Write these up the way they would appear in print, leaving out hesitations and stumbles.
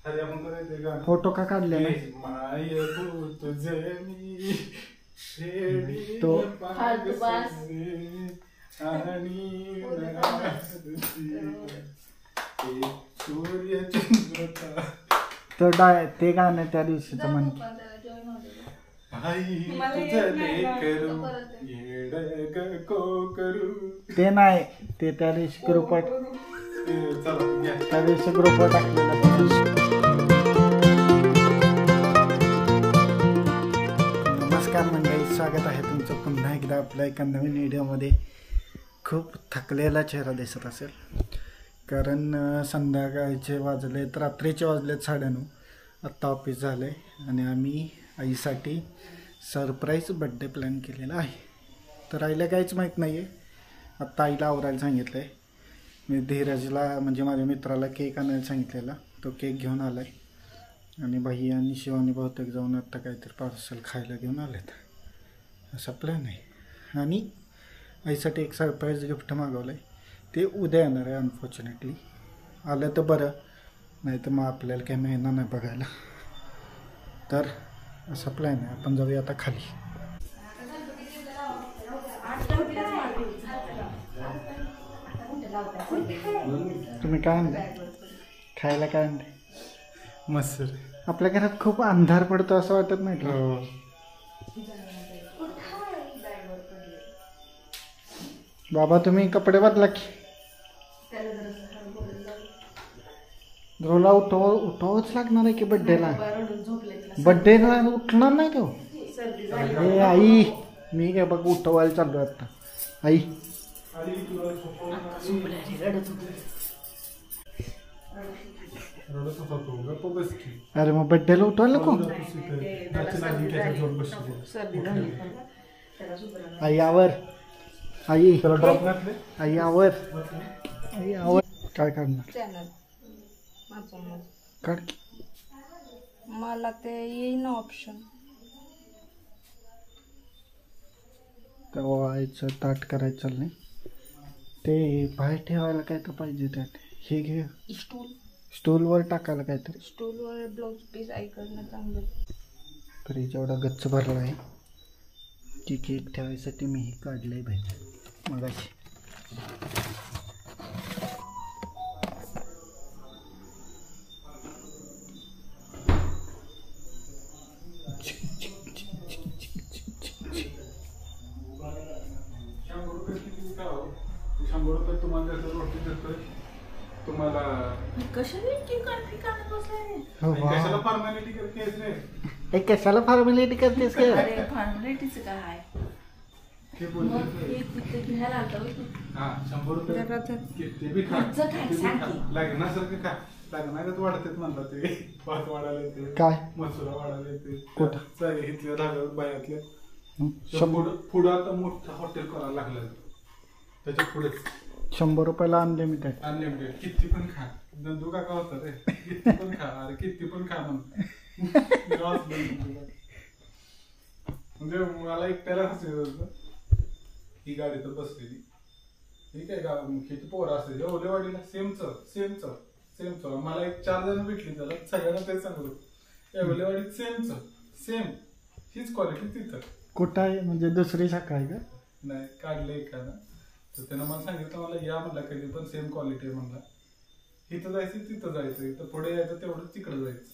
Photo का काढले ना तो तो ते गाणं त्या दिवशीचं म्हण ते नाही ते त्या दिवशी ग्रुपात त्या दिवशी ग्रुपवर टाकलेलं. नमस्कार मंडळी, स्वागत आहे तुमचं पुन्हा एकदा आपल्या एका नवीन व्हिडिओमध्ये. खूप थकलेला चेहरा दिसत असेल कारण संध्याकाळचे वाजलेत, रात्रीचे वाजलेत 9:30. आत्ता ऑफिस झालं आहे आणि आम्ही आईसाठी सरप्राईज बड्डे प्लॅन केलेला आहे. तर आईला काहीच माहीत नाही आहे. आत्ता आईला आवरायला सांगितलं आहे. मी धीरजला म्हणजे माझ्या मित्राला केक आणायला सांगितलेला, तो केक घेऊन आला आहे आणि बाई आणि शिवानी बहुतेक जाऊन आत्ता काहीतरी पार्सल खायला घेऊन आलेत. असा प्लॅन आहे. आणि आईसाठी एक सरप्राईज गिफ्ट मागवलं आहे, ते उद्या येणार आहे. अनफॉर्च्युनेटली आलं तर बरं, नाही तर मग आपल्याला काही मिळणार नाही बघायला. तर असा प्लॅन आहे. आपण जाऊया आता खाली. तुम्ही काय आणले खायला? काय आणले? मस्त. आपल्या घरात खूप अंधार पडतो असं वाटत नाही का? बाबा तुम्ही कपडे बदला की. रोला उठवाच लागणार आहे की बड्डेला. बड्डेला उठणार नाही तो. हे आई मी काय बघ उठवायला चाललो आता. आई अरे मग बड्डेला उठवायला नको. आई आवर. आई आई आवर. आई आवर. काय काढणार? काढ की. मला ते येईन ऑप्शन. तेव्हा आईचं ताट करायचं चाललंय. ते बाहेर ठेवायला काय तर पाहिजे त्यात. हे घे स्टूलवर टाकायला काहीतरी. स्टूलवर ब्लाऊज पीस ऐकणं चांगलं. फ्रीज एवढा गच्च भरला आहे की केक ठेवायसाठी मी हे काढलं आहे बाहेर मगाशी. कशाला फॉर्मॅलिटी करतेस का? काय मसुरा वाढायला पुढं आता मोठं हॉटेल करायला लागलं. त्याच्या पुढे 100 रुपयाला अनलिमिटेड. अनलिमिटेड किती पण खा. नंदू काका होता रे, किती पण खा. अरे किती पण खा म्हणून. म्हणजे मला एकट्याला हसायचं होतं. ही गाडी तर बसलेली ठीक आहे का, किती पोरं असते ओलेवाडीला सेमच मला एक 4 जण भेटली त्याला. सगळ्यांना तेच सांगतो ओलेवाडीत सेम हीच क्वालिटी तिथं. कुठं आहे म्हणजे दुसरी शाखा आहे का? नाही काढले एखादा. तर त्यानं मला सांगितलं, मला या म्हणला कधी पण सेम क्वालिटी आहे म्हणला. इथं जायचं तिथं जायचं, इथं पुढे यायचं तेवढं तिकडे जायचं.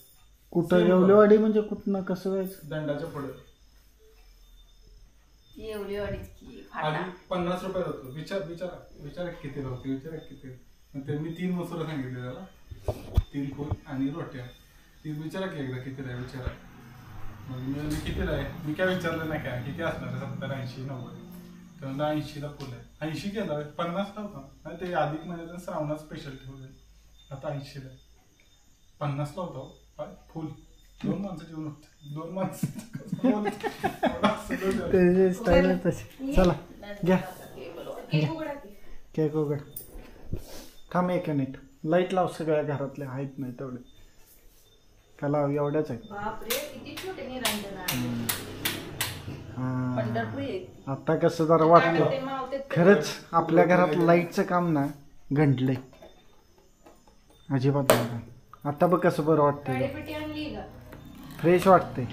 कुठं येवलेवाडी म्हणजे कुठनं कसं जायचं? दंडाच्या पुढे. आधी 50 रुपये होतो. विचारा किती होते. विचारा मी 3 मसुरा सांगितले त्याला, 3 फुल आणि रोट्या. ती विचारा की एकदा किती आहे विचारा. मग मी किती आहे मी काय विचारलं नाही काय किती असणार आहे. 70, 80, 90. तर 80ला फुल आहे. 80 केला 50ला होता. ते अधिक महिन्यात श्रावणात स्पेशल ठेवलं. आता 80ला 50ला होता फुल. 2 माणसं जेवण होते. 2 माणसं. चला घ्या केक उघड. थांब 1 मिनिट. लाईट लाव. सगळ्या घरातल्या आहेत नाही तेवढे का लाव? एवढ्याच आहे. आता कसं जरा वाटतं खरंच आपल्या घरात लाईटचं काम ना गंडलंय. अजिबात नाही. आता बघ कसं बरं वाटतंय, पेटी आणली का? फ्रेश वाटतंय.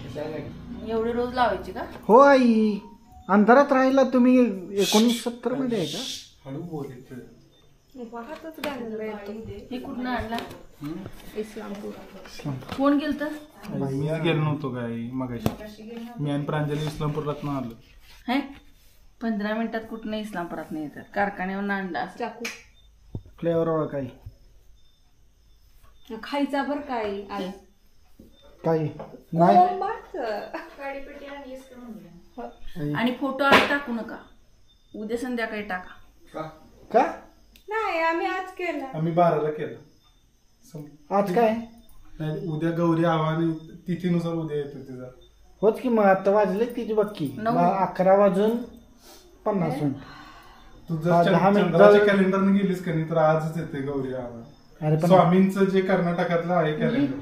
एवढे रोज लावायची का? हो आई, अंधारात राहिला तुम्ही 1970 मध्ये आहे का? हळू बोलायचं. वाहतच गाणं येतो. हे कुठनं आणला? इस्लामपूर. कोण गेलत? मी गेलो नव्हतो काय मगाशी. मी आणि प्रांजली इस्लामपूरला आलो. हे 15 मिनिटात कुठनं इस्लामपुरात नाही येतात, कारखान्यावर आणला असं. चाकू फ्लेवर ओळख आई खायचा बर काय आई काही नाही गाडीपेटी आणलीस का म्हणलं. आणि फोटो आज टाकू नका, उद्या संध्याकाळी टाका. का नाही आम्ही आज केला. आम्ही 12ला केलं. आज काय नाही, उद्या गौरी आव्हान तिथीनुसार उद्या येतो तिचा. होच की, मग आता वाजले तिची बक्की 11 वाजून 50 मिनिट. तू हा, जर 10 मिनिटं- चंद्राच्या कॅलेंडरने गेलीस का नाही तर आजच येते गौरी आव्हान. अरे पण स्वामींचं जे कर्नाटकातलं आहे कॅलेंडर.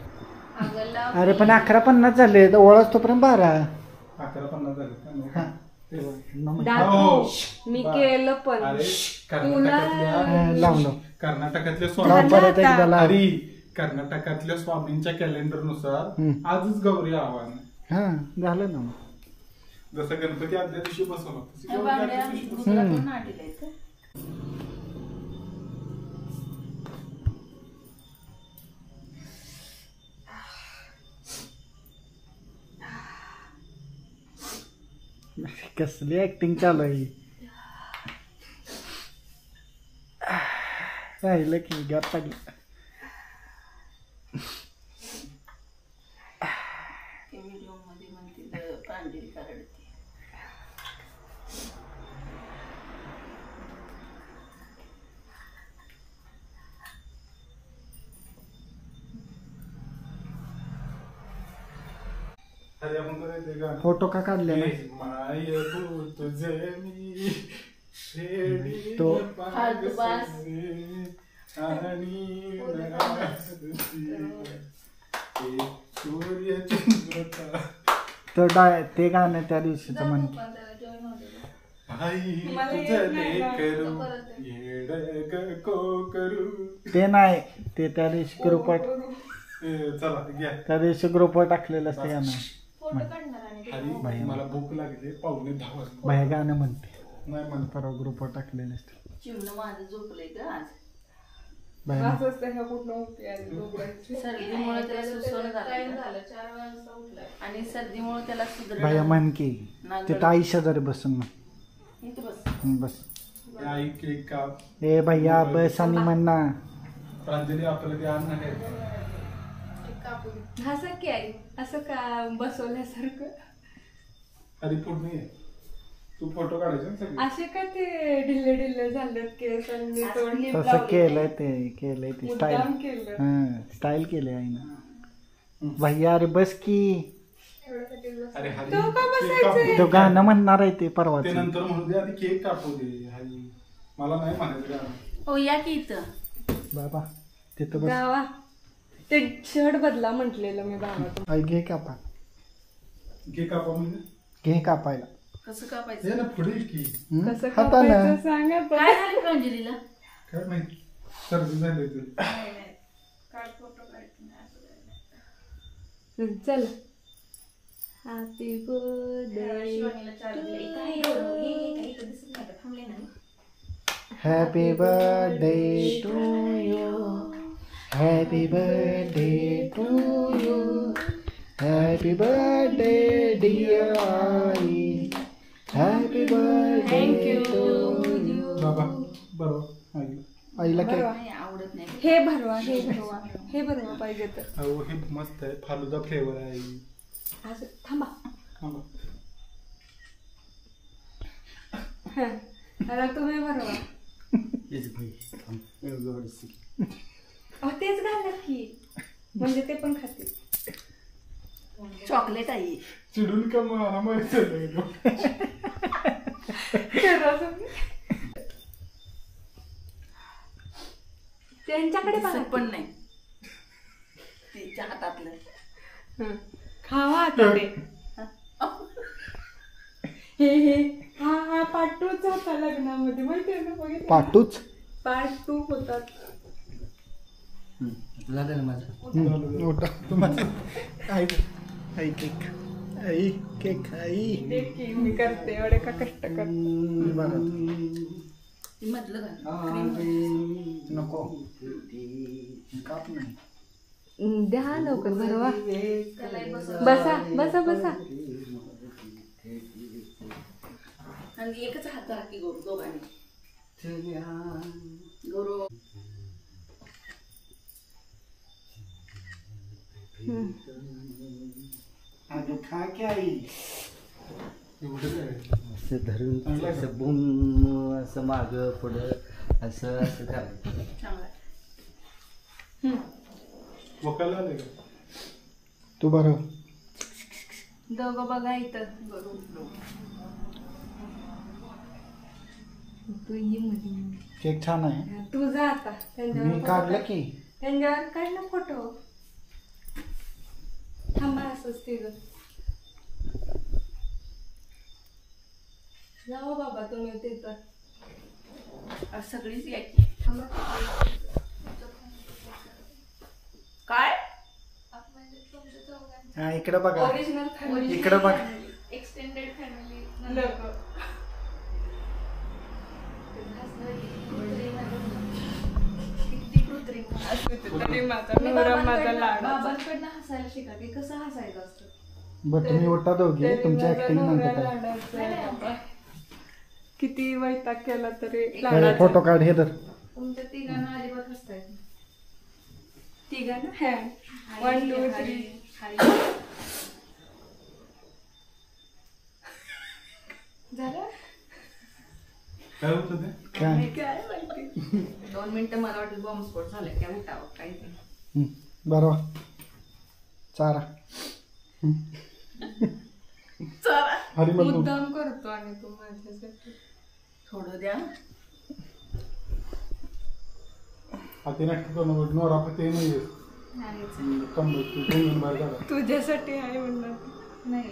अरे पण 11:50 झाले तर ओळख तोपर्यंत 12. 11:50 झाले का? हा. दाखव मी केलं पण अरे कर्नाटकातल्या लावलं कर्नाटकातल्या लाव स्वामी परत एकदा लाव. अरे कर्नाटकातल्या स्वामींच्या कॅलेंडरनुसार आजच गौरी आव्हान. हा झालं ना मग. जसं गणपती आदल्या दिवशी बसवला तशी त्या गौरी बांगड्या आदल्या दिवशी बसवला. गुजरातहून आणलेल्या आहेत का? कसली ऍक्टिंग चालू आहे. राहिलं की गॅप पडलं. ते व्हिडिओ मध्ये म्हणते प्रांजली करडते. अरे आपण करायचं गाणं. फोटो का काढले ना माय तू तुझे मी शेडी तो- पागसे आणि सूर्य चंद्रता ते गाणं त्या दिवशीचं म्हणते. आई तुझं लेकरू येड को करू. ते नाही, ते त्या दिवशी ग्रुपवर चला घ्या. त्या दिवशी ग्रुपवर टाकलेलं असते गाणं. आणि मला भूक लागली 9:45 वाजता. बाहेर गाणं म्हणते नाही म्हणत परवा ग्रुपवर टाकलेलं असते. चिमणं माझं झोपलंय का आज? बाहेर सर्दीमुळे त्याला सुसवणं झालं आणि सर्दीमुळे त्याला बाया सुधरण. म्हण की तिथं आई शेजारी बसून म्हण. इथं बस. बस आई केक काप. ए भैया बस आणि म्हण ना. प्रांजली आपल्याला ते अन्न आहे. असं की आई असं का बसवल्यासारखं अरे फोटो नाही आहे. तू फोटो काढायचे ना सगळे. असे का ते ढिल्ले ढिल्ले झालेत केस आणि तोंड तसं केलंय ते स्टाईल. मुद्दाम केलं. हा स्टाईल केले आईनं. भैया अरे बस की. अरे हरी तो का केक बसायचं? कापू. तो गाणं म्हणणार आहे ते ते परवाच. नंतर म्हणू दे, आधी केक कापू दे. हरी मला नाही म्हणायचं गाणं. ओ या की इथं. बाबा तिथं बस. गावा ते शर्ट बदला म्हटलेलं मी बाबा. आई घे कापा. केक कापा म्हणजे घे कापायला. कसं कापायचं? हे ना पुढे की हं? कसं हातानं. कापायचं सांगा पण. काय झालं प्रांजलीला? काय माहिती सर्दी झाली ते. चल happy birthday happy birthday to you. Happy birthday to you. Happy birthday dear आई. Happy birthday to you. बाबा बरोबर आई. आईला काय नाही आवडत नाही. हे भरवा हे भरवा हे भरवा पाहिजे तर अहो हे मस्त आहे. फालुदा फ्लेवर आहे. असं थांबा. थांबा. आता तुम्ही भरवा. अहो तेच घाला की म्हणजे ते पण खातील. चॉकलेट आहे. चिडून का मला माहिती करा तुम्ही. त्यांच्याकडे बघा दिसत पण नाही तिच्या हातातलं. हं. खावा आता ते. हे हा पाटूच होता लग्नामध्ये माहितीये ना बघितलं? पाटूच. पाटू होतात. झालं ना माझं. मोठा तुम्हाला आई आई केक आई केक आई मी करते एवढे का कष्ट कर. बरं ती मधलं घाल क्रीम नको काप नाही. द्या लवकर भरवा. त्यालाही बसव. बसा बसा बसा. आणि एकच हात धरा की गोरू दोघांनी. गोरू अगं खा की आई. एवढं काय असं धरून असं बुम असं मागं पुढं असं असं करायचं. चांगला वकायला आले का? तू बरं दोघं बघा इथं. गोरू तू ये मध्ये. केक छान आहे. तू जा आता. मी काढलं की त्यांच्यावर काढ ना फोटो. थांबा असंच ते जाओ बाबा तुम्ही तिथं. सगळीच यायची. काय हा इकडे बघा ओरिजिनल इकडे बघ. Extended family. किती कृत्रिम. तरी माझा नवरा माझा लाड. बाबांकडनं हसायला शिका की कसं हसायचं असतं. बरं तुम्ही उठा दोघे तुमच्या ऍक्टिंग नंतर करा. किती वैताग केला तरी काय फोटो काढ हे तर. तुमच्या तिघांना अजिबात हसता येत नाही. तिघा ना. हॅ 1 2 3. झालं. काय होतं ते? काय काय माहिती. 2 मिनिटं मला वाटलं बॉम्बस्फोट झालाय काय उठावं काही नाही. बरं चारा चला हरी मग मुद्दाम करतो आणि तू माझ्यासाठी. थोडं द्या. हाती नाटक करून नवरा पती नाही कंबर बाहेर काढा. तुझ्यासाठी आहे म्हणणार. नाही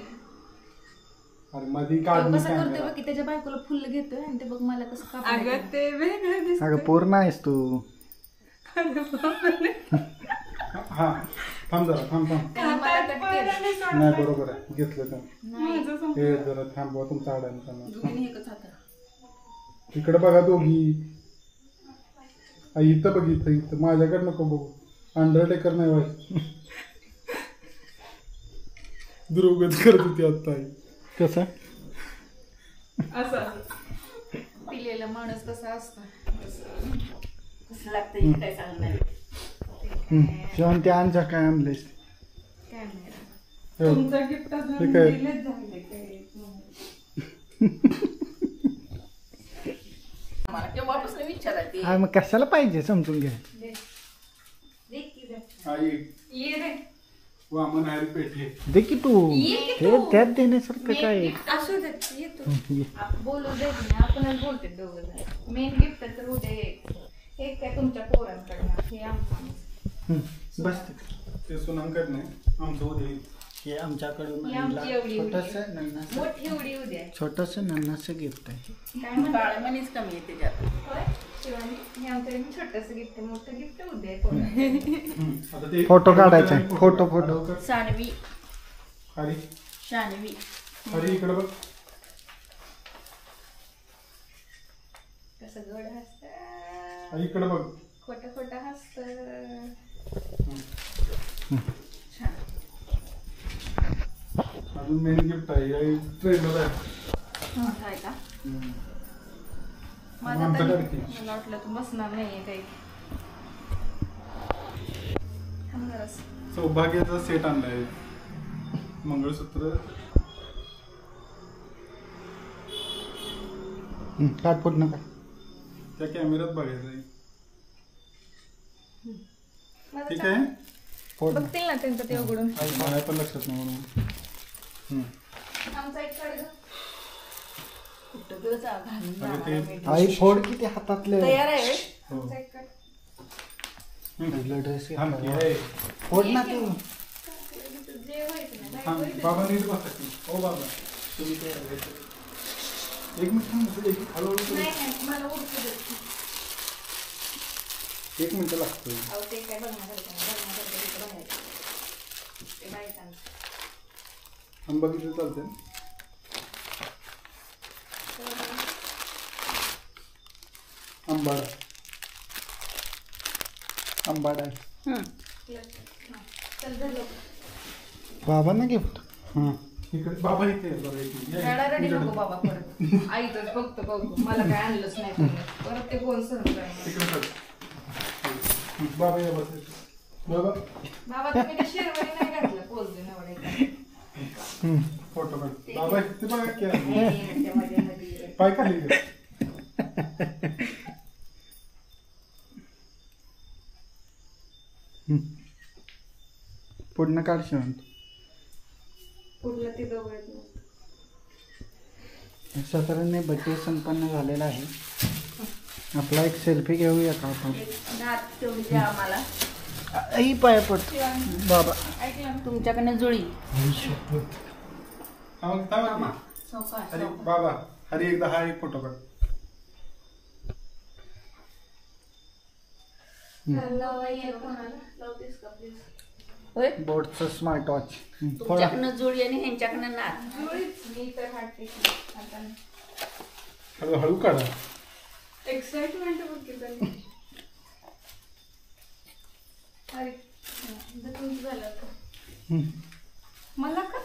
अरे मध्ये तो काढून कसं करतोय बघ की त्याच्या बायकोला फुल घेतोय आणि ते बघ मला कसं कापून अगं देतोय. ते वेगळं दिसत. अगं पूर्ण आहेस तू. हा थांब जरा थांब त्याने मला कट केलं. नाही बरोबर आहे घेतलं का नाही हे जरा थांबवा तुमचा अडायला दोघींनी एकच हात. इकडे बघा दोघी. इथं बघ इथं माझ्याकडे नको बघू. अंडरटेकर नाही व्हायचं. दुर्गत करत होती आता आई. कसं असं. पिलेला माणूस कसा असतो कसं लागतं हे काय सांगणार. शिवण ते आणजा काय आणलेस. काय नाही. तुमचा गिफ्ट हे काय? दिलेच झाले काय. मला केव्हापासून विचारायचे. हा मग कशाला पाहिजे समजून घ्या. आई ये रे. वामन हरी पेठी दे की तू हे त्यात देण्यासारखं काय आहे? असू दे ये तू. ये. बोलू देत नाही आपणच बोलते दोघं जण. मेन गिफ्ट तर उद्या एक काय तुमच्या पोरांकडनं हे आमचं. बस ते सुनांकड नाही आमचं उद्या येईल. हे आमच्याकडून ही आमची एवढी छोटस नन्नास मोठी एवढी उद्या. छोटस नन्नास गिफ्ट आहे. काय म्हणतो. बाळमणीच कमी आहे त्याच्यात. होय शिवानी हे आमच्याकडे छोटस गिफ्ट आहे. मोठं गिफ्ट उद्या आहे कोणाला. आता ते फोटो काढायचा आहे. फोटो सानवी हरी शानवी. हरी इकडे बघ. कसं गोड हसत. आई इकडे बघ. खोटं खोटं हसत. छान. अजून मेन गिफ्ट आहे ट्रेलर आहे. आहे का माझा आमचं तर करते. मला वाटलं तू बसणार नाहीये काही. थांब जरासं. सौभाग्याचा सेट आणलाय. मंगळसूत्र काटफोट नका. त्या कॅमेऱ्यात बघायचं आहे. माझं ठीक चांगलं. आहे फोड बघतील ना त्यांचं ते उघडून. मला पण लक्षात नाही म्हणून. आमचा एक कड. कुठं ग जा घालून अरे जाणार ते- आहे मी. आई फोड किती हातातले तयार आहे व्हय? हो. आमचा एक कड. ड्रेस थांब की, हे. फोड ना तू. जे व्हायचं नाही. थांब, बाबा नीट बसा की. हो बाबा तुम्ही ते एक मिनिट थांब. एक हळूहळू करू. नाही नाही मला उडकू दे. 1 मिनिट लागतो. अहो ते काय बघण्यासारखं नाही, बघण्यासारखं तिथं बाहेर ते बायकांचं. आणि बघितलं चालतं. आंबाडा आंबाडा आहे. चल झालं. बाबांना गिफ्ट. हां इकडे बाबा इथे आहे, बरं, एक मिनिट. या, रडारडी इकडे. नको बाबा परत. आईचंच फक्त कौतुक, मला काय आणलंच नाही तुम्ही. परत ते कोण सहन करणार. इकडे चल. बाबा या बस. बाबा बाबा तुम्ही ते शेरवानी नाही घातलं पोच दे नवड्याचा. फोटो काढ. बाबा इथे बघा की आहे. त्या मध्ये मध्ये पाय खाली घे. पूर्ण काढ शिवंत. पुढलं ते जवळ अशा तऱ्हेने बड्डे संपन्न झालेला आहे. आपला एक सेल्फी घेऊया का आपण? नात तेवढी द्या आम्हाला. आई पाय पडतो बाबा. ऐकलं तुमच्याकडनं जुळी थांबा. सावकाश अरे बाबा अरे एकदा हा एक फोटो काढ. लावतेस का प्लीज? होय बोटचं स्मार्ट वॉच. तुमच्याकडनं जुळी आणि ह्यांच्याकडनं नात. जुळीच मी तर हाटते आता. हळू काढा. एक्साइटमेंट बघ किती. अरे तुमचं झालं आता. मला का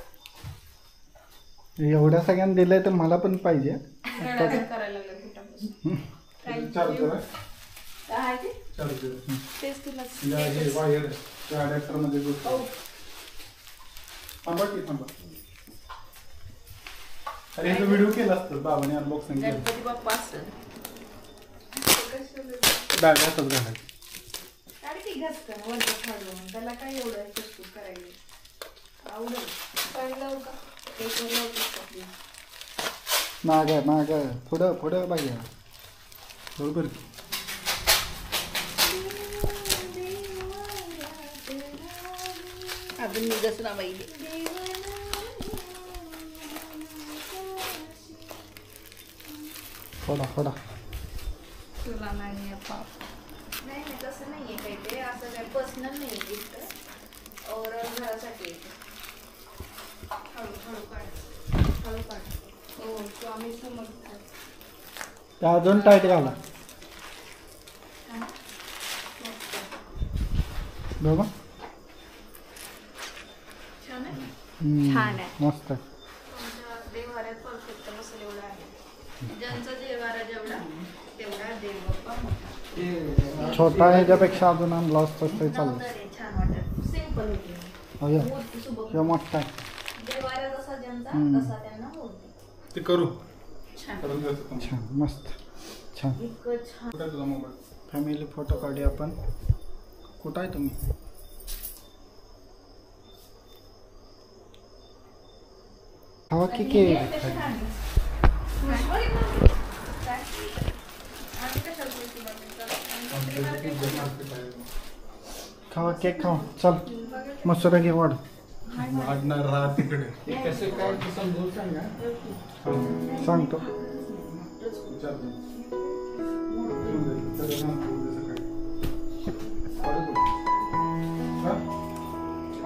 एवढ्या सगळ्यांना दिलंय तर मला पण पाहिजे. रडारड करायला लागलं कुठापासून. चालू करा. काय ते? चालू करा. तेच तुला या हे वायर त्या अडॅप्टर मध्ये गोष्ट. थांबा की थांबा. अरे हे व्हिडिओ केला असतं बाबाने अनबॉक्सिंग केलं. गणपती बाप्पा असं डागातच घालायचं. काय ती घसकन वरचं फाडून त्याला काय एवढं कष्ट करायला आवडेल. पण लावू का एक वर लावतेस का please? माग पुढं पुढं पाहिजे. बरोबर. अजून निघस ना बाई. फोडा. तुला नाही पाप. नाही नाही तसं नाही आहे काही ते असं काय पर्सनल नाही आहे गिफ्ट. ओव्हरऑल घरासाठी आहे. हळू काढ. हो स्वामी समर्थ. त्या अजून टाईट घाला बाबा. छान आहे. छान आहे. मस्त. तुमच्या देवाऱ्यात परफेक्ट बसेल एवढा आहे. ज्यांचा देवारा जेवढा तेवढा देव बाप्पा मोठा. छोटा ह्याच्यापेक्षा अजून आणला असतं तरी चालेल. नव्हतं रे, छान वाटत. सिम्पल होती. अय्या, मूर्ती सुबक. हे मोठा आहे. देवारा जसा ज्यांचा तसा त्यांना मूर्ती. ते करू. छान. करून द्यायचं तुम्हाला. छान मस्त छान. इतकं छान. कुठे आहे तुझा मोबाईल? फॅमिली फोटो काढूया आपण. कुठं आहे तुम्ही? हवा की केक. आणि कशाला बोलती बाबा? खावा केक खावा. चल मसुरा घे वाढ. वाढणार राहा तिकडे. कसं काय ते समजून सांगा. सांगतो. विचारतो. घेऊन जाईल. सगळं सांगतो उद्या सकाळी. हा?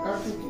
काढतो की.